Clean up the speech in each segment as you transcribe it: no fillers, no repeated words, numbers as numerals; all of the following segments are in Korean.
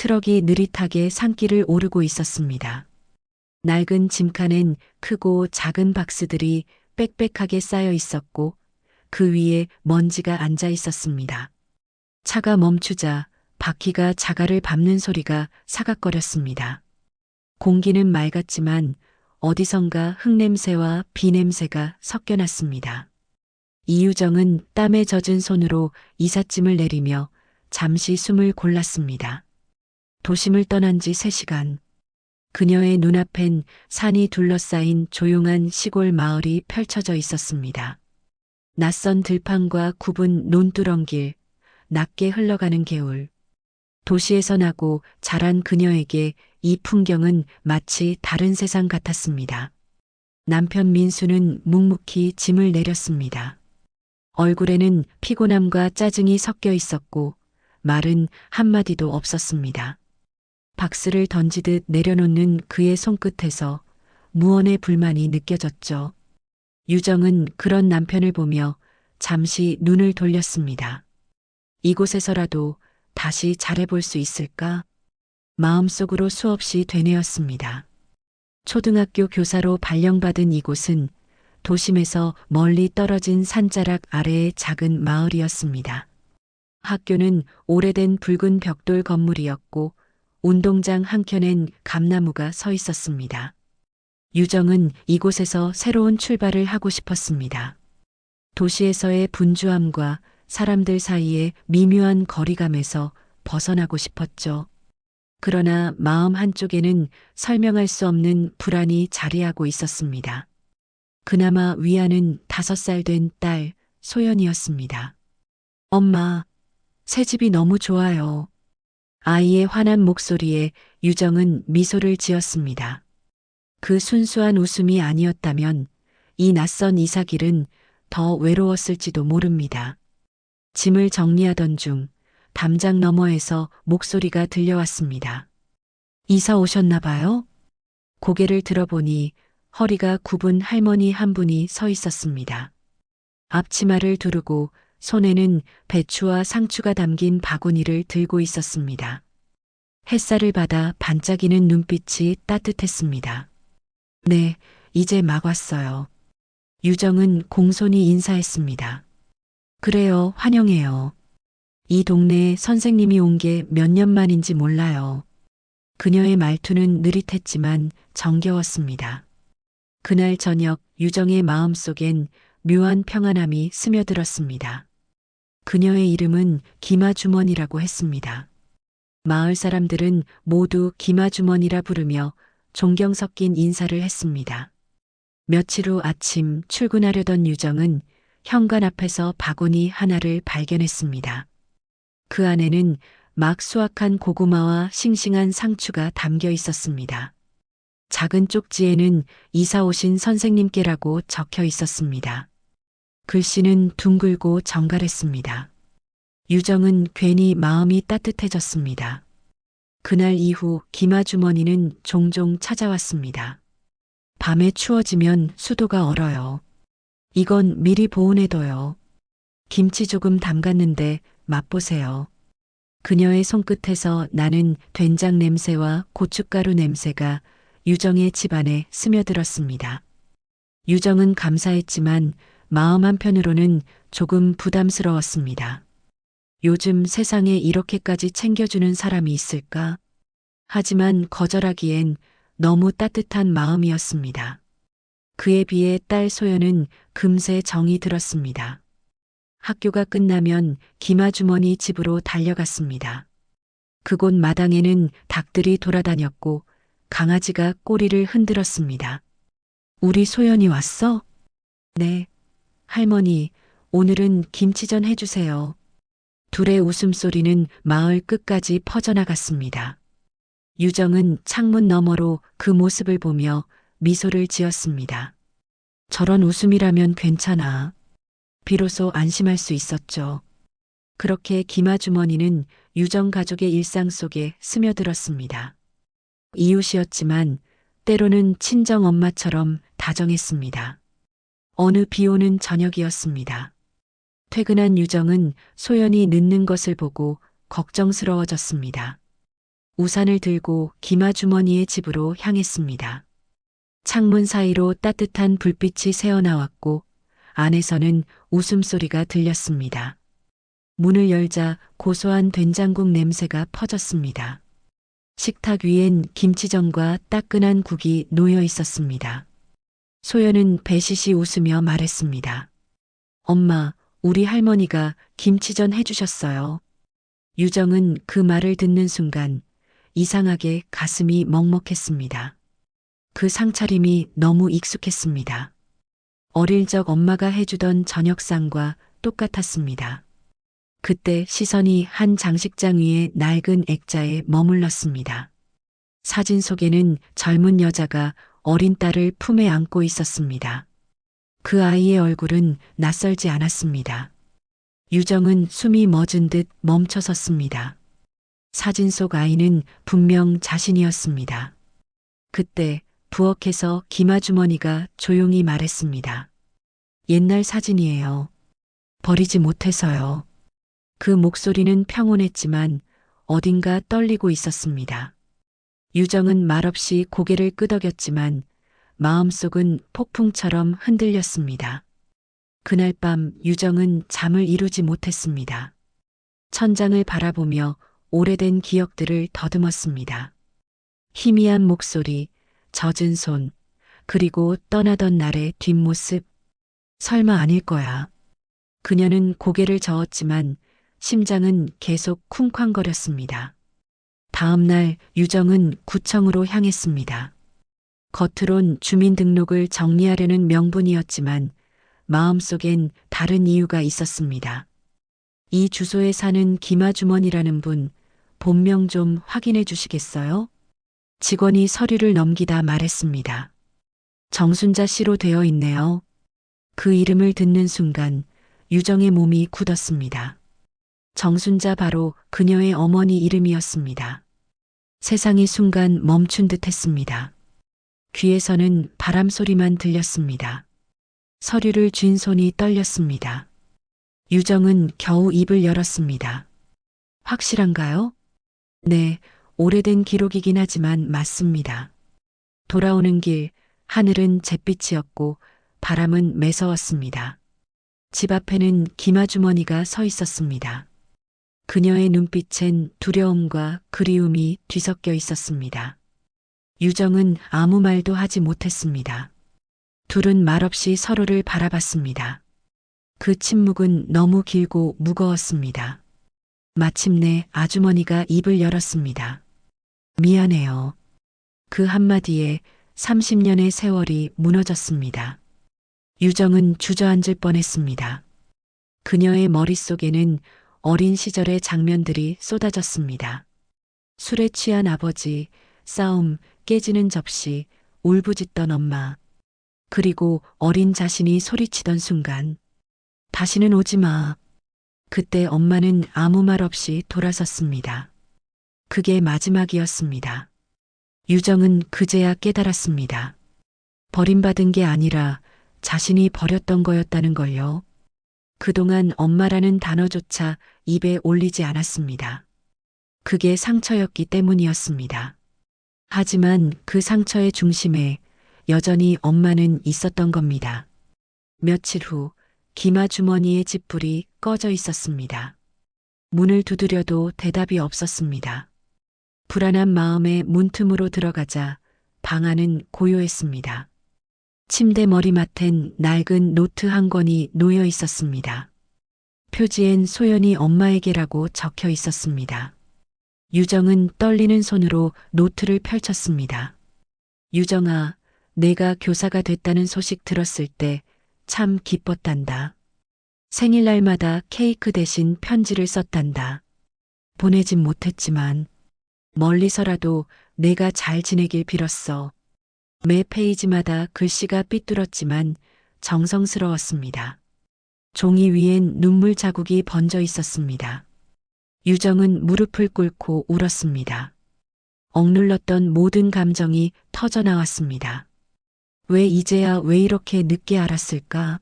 트럭이 느릿하게 산길을 오르고 있었습니다. 낡은 짐칸엔 크고 작은 박스들이 빽빽하게 쌓여 있었고 그 위에 먼지가 앉아 있었습니다. 차가 멈추자 바퀴가 자갈을 밟는 소리가 사각거렸습니다. 공기는 맑았지만 어디선가 흙냄새와 비냄새가 섞여 났습니다. 이유정은 땀에 젖은 손으로 이삿짐을 내리며 잠시 숨을 골랐습니다. 도심을 떠난 지 3시간. 그녀의 눈앞엔 산이 둘러싸인 조용한 시골 마을이 펼쳐져 있었습니다. 낯선 들판과 굽은 논두렁길, 낮게 흘러가는 개울. 도시에서 나고 자란 그녀에게 이 풍경은 마치 다른 세상 같았습니다. 남편 민수는 묵묵히 짐을 내렸습니다. 얼굴에는 피곤함과 짜증이 섞여 있었고 말은 한마디도 없었습니다. 박스를 던지듯 내려놓는 그의 손끝에서 무언의 불만이 느껴졌죠. 유정은 그런 남편을 보며 잠시 눈을 돌렸습니다. 이곳에서라도 다시 잘해볼 수 있을까? 마음속으로 수없이 되뇌었습니다. 초등학교 교사로 발령받은 이곳은 도심에서 멀리 떨어진 산자락 아래의 작은 마을이었습니다. 학교는 오래된 붉은 벽돌 건물이었고 운동장 한켠엔 감나무가 서 있었습니다. 유정은 이곳에서 새로운 출발을 하고 싶었습니다. 도시에서의 분주함과 사람들 사이의 미묘한 거리감에서 벗어나고 싶었죠. 그러나 마음 한쪽에는 설명할 수 없는 불안이 자리하고 있었습니다. 그나마 위안은 5살 된 딸 소연이었습니다. 엄마, 새 집이 너무 좋아요. 아이의 환한 목소리에 유정은 미소를 지었습니다. 그 순수한 웃음이 아니었다면 이 낯선 이사길은 더 외로웠을지도 모릅니다. 짐을 정리하던 중 담장 너머에서 목소리가 들려왔습니다. 이사 오셨나 봐요? 고개를 들어보니 허리가 굽은 할머니 한 분이 서 있었습니다. 앞치마를 두르고 손에는 배추와 상추가 담긴 바구니를 들고 있었습니다. 햇살을 받아 반짝이는 눈빛이 따뜻했습니다. 네, 이제 막 왔어요. 유정은 공손히 인사했습니다. 그래요, 환영해요. 이 동네에 선생님이 온 게 몇 년 만인지 몰라요. 그녀의 말투는 느릿했지만 정겨웠습니다. 그날 저녁 유정의 마음속엔 묘한 평안함이 스며들었습니다. 그녀의 이름은 김아주머니라고 했습니다. 마을 사람들은 모두 김아주머니라 부르며 존경 섞인 인사를 했습니다. 며칠 후 아침 출근하려던 유정은 현관 앞에서 바구니 하나를 발견했습니다. 그 안에는 막 수확한 고구마와 싱싱한 상추가 담겨 있었습니다. 작은 쪽지에는 이사 오신 선생님께라고 적혀 있었습니다. 글씨는 둥글고 정갈했습니다. 유정은 괜히 마음이 따뜻해졌습니다. 그날 이후 김아주머니는 종종 찾아왔습니다. 밤에 추워지면 수도가 얼어요. 이건 미리 보온해둬요. 김치 조금 담갔는데 맛보세요. 그녀의 손끝에서 나는 된장 냄새와 고춧가루 냄새가 유정의 집안에 스며들었습니다. 유정은 감사했지만 마음 한편으로는 조금 부담스러웠습니다. 요즘 세상에 이렇게까지 챙겨주는 사람이 있을까? 하지만 거절하기엔 너무 따뜻한 마음이었습니다. 그에 비해 딸 소연은 금세 정이 들었습니다. 학교가 끝나면 김아주머니 집으로 달려갔습니다. 그곳 마당에는 닭들이 돌아다녔고 강아지가 꼬리를 흔들었습니다. 우리 소연이 왔어? 네. 할머니, 오늘은 김치전 해주세요. 둘의 웃음소리는 마을 끝까지 퍼져나갔습니다. 유정은 창문 너머로 그 모습을 보며 미소를 지었습니다. 저런 웃음이라면 괜찮아. 비로소 안심할 수 있었죠. 그렇게 김아주머니는 유정 가족의 일상 속에 스며들었습니다. 이웃이었지만 때로는 친정 엄마처럼 다정했습니다. 어느 비 오는 저녁이었습니다. 퇴근한 유정은 소연이 늦는 것을 보고 걱정스러워졌습니다. 우산을 들고 기마주머니의 집으로 향했습니다. 창문 사이로 따뜻한 불빛이 새어나왔고 안에서는 웃음소리가 들렸습니다. 문을 열자 고소한 된장국 냄새가 퍼졌습니다. 식탁 위엔 김치전과 따끈한 국이 놓여 있었습니다. 소연은 배시시 웃으며 말했습니다. 엄마, 우리 할머니가 김치전 해주셨어요. 유정은 그 말을 듣는 순간 이상하게 가슴이 먹먹했습니다. 그 상차림이 너무 익숙했습니다. 어릴 적 엄마가 해주던 저녁상과 똑같았습니다. 그때 시선이 한 장식장 위에 낡은 액자에 머물렀습니다. 사진 속에는 젊은 여자가 어린 딸을 품에 안고 있었습니다. 그 아이의 얼굴은 낯설지 않았습니다. 유정은 숨이 멎은 듯 멈춰섰습니다. 사진 속 아이는 분명 자신이었습니다. 그때 부엌에서 기마주머니가 조용히 말했습니다. 옛날 사진이에요. 버리지 못해서요. 그 목소리는 평온했지만 어딘가 떨리고 있었습니다. 유정은 말없이 고개를 끄덕였지만 마음속은 폭풍처럼 흔들렸습니다. 그날 밤 유정은 잠을 이루지 못했습니다. 천장을 바라보며 오래된 기억들을 더듬었습니다. 희미한 목소리, 젖은 손, 그리고 떠나던 날의 뒷모습. 설마 아닐 거야. 그녀는 고개를 저었지만 심장은 계속 쿵쾅거렸습니다. 다음 날 유정은 구청으로 향했습니다. 겉으론 주민등록을 정리하려는 명분이었지만 마음속엔 다른 이유가 있었습니다. 이 주소에 사는 기마주머니라는 분, 본명 좀 확인해 주시겠어요? 직원이 서류를 넘기다 말했습니다. 정순자 씨로 되어 있네요. 그 이름을 듣는 순간 유정의 몸이 굳었습니다. 정순자 바로 그녀의 어머니 이름이었습니다. 세상이 순간 멈춘 듯 했습니다. 귀에서는 바람 소리만 들렸습니다. 서류를 쥔 손이 떨렸습니다. 유정은 겨우 입을 열었습니다. 확실한가요? 네, 오래된 기록이긴 하지만 맞습니다. 돌아오는 길, 하늘은 잿빛이었고 바람은 매서웠습니다. 집 앞에는 기마주머니가 서 있었습니다. 그녀의 눈빛엔 두려움과 그리움이 뒤섞여 있었습니다. 유정은 아무 말도 하지 못했습니다. 둘은 말없이 서로를 바라봤습니다. 그 침묵은 너무 길고 무거웠습니다. 마침내 아주머니가 입을 열었습니다. 미안해요. 그 한마디에 30년의 세월이 무너졌습니다. 유정은 주저앉을 뻔했습니다. 그녀의 머릿속에는 어린 시절의 장면들이 쏟아졌습니다. 술에 취한 아버지, 싸움, 깨지는 접시, 울부짖던 엄마, 그리고 어린 자신이 소리치던 순간, 다시는 오지 마. 그때 엄마는 아무 말 없이 돌아섰습니다. 그게 마지막이었습니다. 유정은 그제야 깨달았습니다. 버림받은 게 아니라 자신이 버렸던 거였다는 걸요. 그동안 엄마라는 단어조차 입에 올리지 않았습니다. 그게 상처였기 때문이었습니다. 하지만 그 상처의 중심에 여전히 엄마는 있었던 겁니다. 며칠 후 기마주머니의 집불이 꺼져 있었습니다. 문을 두드려도 대답이 없었습니다. 불안한 마음에 문틈으로 들어가자 방 안은 고요했습니다. 침대 머리맡엔 낡은 노트 한 권이 놓여 있었습니다. 표지엔 소연이 엄마에게라고 적혀 있었습니다. 유정은 떨리는 손으로 노트를 펼쳤습니다. 유정아, 내가 교사가 됐다는 소식 들었을 때 참 기뻤단다. 생일날마다 케이크 대신 편지를 썼단다. 보내진 못했지만 멀리서라도 내가 잘 지내길 빌었어. 매 페이지마다 글씨가 삐뚤었지만 정성스러웠습니다. 종이 위엔 눈물 자국이 번져 있었습니다. 유정은 무릎을 꿇고 울었습니다. 억눌렀던 모든 감정이 터져나왔습니다. 왜 이제야 왜 이렇게 늦게 알았을까?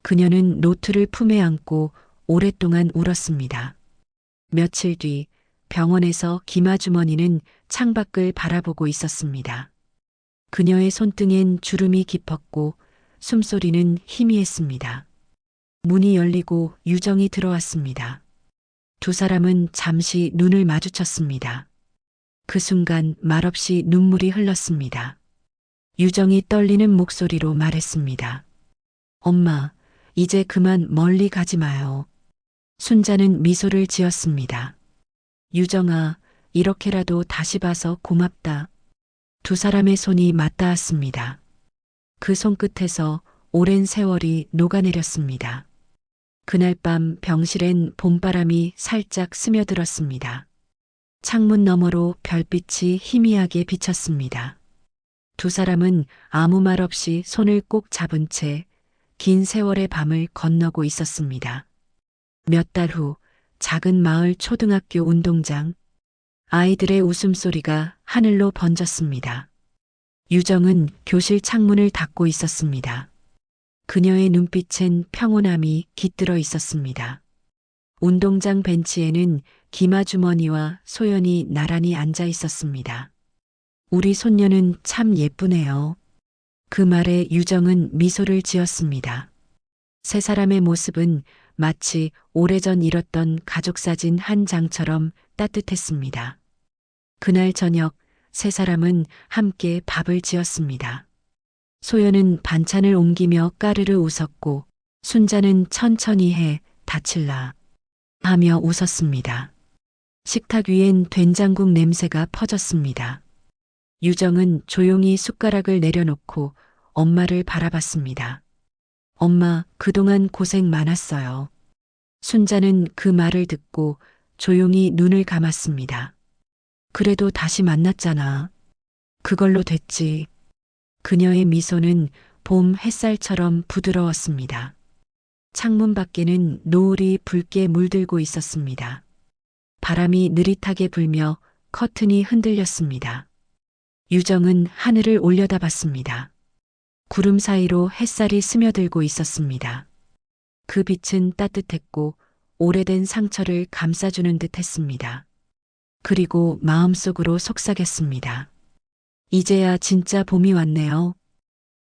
그녀는 노트를 품에 안고 오랫동안 울었습니다. 며칠 뒤 병원에서 김아주머니는 창밖을 바라보고 있었습니다. 그녀의 손등엔 주름이 깊었고 숨소리는 희미했습니다. 문이 열리고 유정이 들어왔습니다. 두 사람은 잠시 눈을 마주쳤습니다. 그 순간 말없이 눈물이 흘렀습니다. 유정이 떨리는 목소리로 말했습니다. 엄마, 이제 그만 멀리 가지 마요. 순자는 미소를 지었습니다. 유정아, 이렇게라도 다시 봐서 고맙다. 두 사람의 손이 맞닿았습니다. 그 손끝에서 오랜 세월이 녹아내렸습니다. 그날 밤 병실엔 봄바람이 살짝 스며들었습니다. 창문 너머로 별빛이 희미하게 비쳤습니다. 두 사람은 아무 말 없이 손을 꼭 잡은 채 긴 세월의 밤을 건너고 있었습니다. 몇 달 후 작은 마을 초등학교 운동장, 아이들의 웃음소리가 하늘로 번졌습니다. 유정은 교실 창문을 닫고 있었습니다. 그녀의 눈빛엔 평온함이 깃들어 있었습니다. 운동장 벤치에는 김아주머니와 소연이 나란히 앉아 있었습니다. 우리 손녀는 참 예쁘네요. 그 말에 유정은 미소를 지었습니다. 세 사람의 모습은 마치 오래전 잃었던 가족사진 한 장처럼 따뜻했습니다. 그날 저녁 세 사람은 함께 밥을 지었습니다. 소연은 반찬을 옮기며 까르르 웃었고 순자는 천천히 해 다칠라 하며 웃었습니다. 식탁 위엔 된장국 냄새가 퍼졌습니다. 유정은 조용히 숟가락을 내려놓고 엄마를 바라봤습니다. 엄마, 그동안 고생 많았어요. 순자는 그 말을 듣고 조용히 눈을 감았습니다. 그래도 다시 만났잖아. 그걸로 됐지. 그녀의 미소는 봄 햇살처럼 부드러웠습니다. 창문 밖에는 노을이 붉게 물들고 있었습니다. 바람이 느릿하게 불며 커튼이 흔들렸습니다. 유정은 하늘을 올려다봤습니다. 구름 사이로 햇살이 스며들고 있었습니다. 그 빛은 따뜻했고 오래된 상처를 감싸주는 듯 했습니다. 그리고 마음속으로 속삭였습니다. 이제야 진짜 봄이 왔네요.